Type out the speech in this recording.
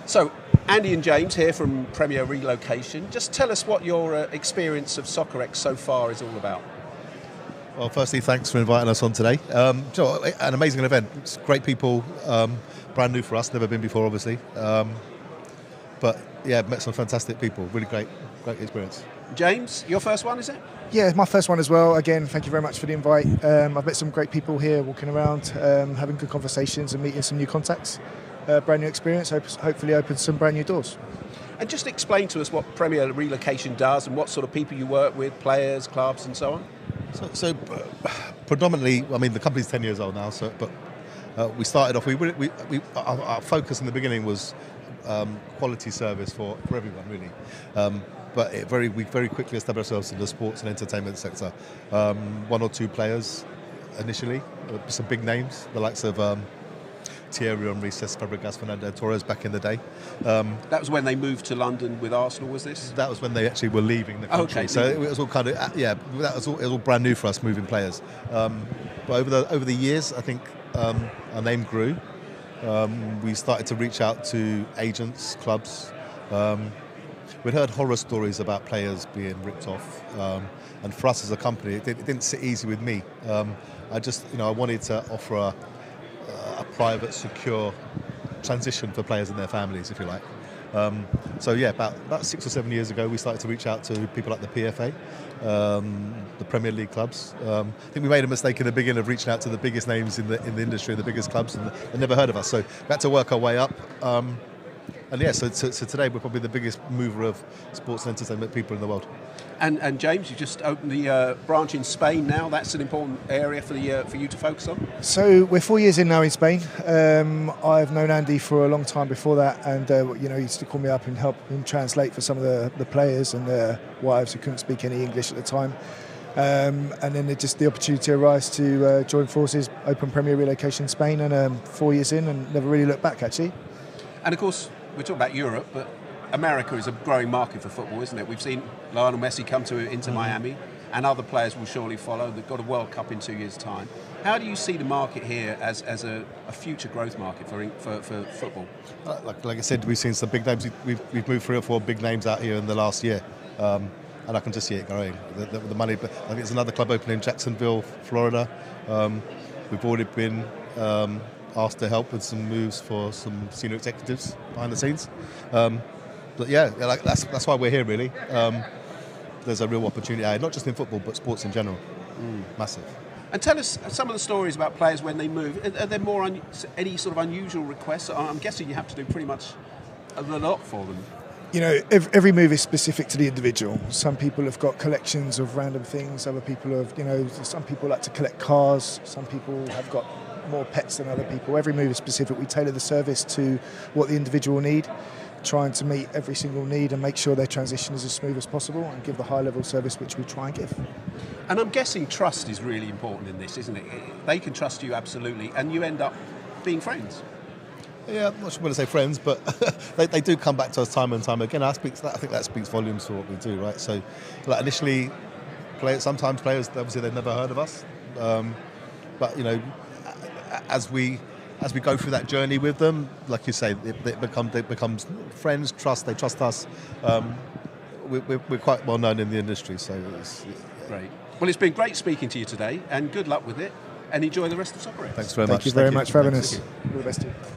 So, Andy and James here from Premier Relocation. Just tell us what your experience of SoccerX so far is all about. Well, firstly, thanks for inviting us on today. An amazing event. It's great people, brand new for us, never been before, obviously. But yeah, met some fantastic people. Really great experience. James, your first one, is it? Yeah, my first one as well. Again, thank you very much for the invite. I've met some great people here, walking around, having good conversations and meeting some new contacts. Brand new experience, hopefully opens some brand new doors. And just explain to us what Premier Relocation does and what sort of people you work with, players, clubs and so on. So predominantly, I mean, the company's 10 years old now, but we started off, our focus in the beginning was quality service for everyone, really. But we very quickly established ourselves in the sports and entertainment sector. One or two players initially, some big names, the likes of Thierry Henry, Cesc Fabregas, Fernando Torres back in the day. That was when they moved to London with Arsenal, was this? That was when they actually were leaving the country. Okay. So it was all kind of, it was all brand new for us, moving players. But over the years, I think our name grew. We started to reach out to agents, clubs. We'd heard horror stories about players being ripped off. And for us as a company, it didn't sit easy with me. I wanted to offer a private, secure transition for players and their families, if you like. About 6 or 7 years ago, we started to reach out to people like the PFA, the Premier League clubs. I think we made a mistake in the beginning of reaching out to the biggest names in the industry, the biggest clubs, and they never heard of us. So we had to work our way up. So today we're probably the biggest mover of sports and entertainment people in the world. And James, you just opened the branch in Spain now. That's an important area for you to focus on. So we're 4 years in now in Spain. I've known Andy for a long time before that, and he used to call me up and help him translate for some of the players and their wives who couldn't speak any English at the time. And then the opportunity arose to join forces, open Premier Relocation Spain, and 4 years in, and never really looked back actually. And of course, we're talking about Europe, but America is a growing market for football, isn't it? We've seen Lionel Messi come into Miami, and other players will surely follow. They've got a World Cup in 2 years' time. How do you see the market here as a future growth market for football? Like I said, we've seen some big names. We've moved 3 or 4 big names out here in the last year, and I can just see it growing. The money. But I think there's another club opening in Jacksonville, Florida. We've already been asked to help with some moves for some senior executives behind the scenes. That's why we're here, really. There's a real opportunity, not just in football, but sports in general. Massive. And tell us some of the stories about players when they move. Are there any sort of unusual requests? I'm guessing you have to do pretty much a lot for them. Every move is specific to the individual. Some people have got collections of random things. Other people have, some people like to collect cars. Some people have got more pets than other people. Every move is specific. We tailor the service to what the individual need, trying to meet every single need and make sure their transition is as smooth as possible and give the high level service which we try and give. And I'm guessing trust is really important in this, isn't it? They can trust you absolutely, and you end up being friends. Yeah, I'm not sure when to say friends, but they do come back to us time and time again. I think that speaks volumes for what we do, right? So, initially, sometimes players, obviously they've never heard of us, but as we go through that journey with them, like you say, it becomes friends, they trust us. We're quite well known in the industry, so it's great. Well, it's been great speaking to you today, and good luck with it, and enjoy the rest of SoccerX. Thanks very much. Thank you very much for having us. All the best to you.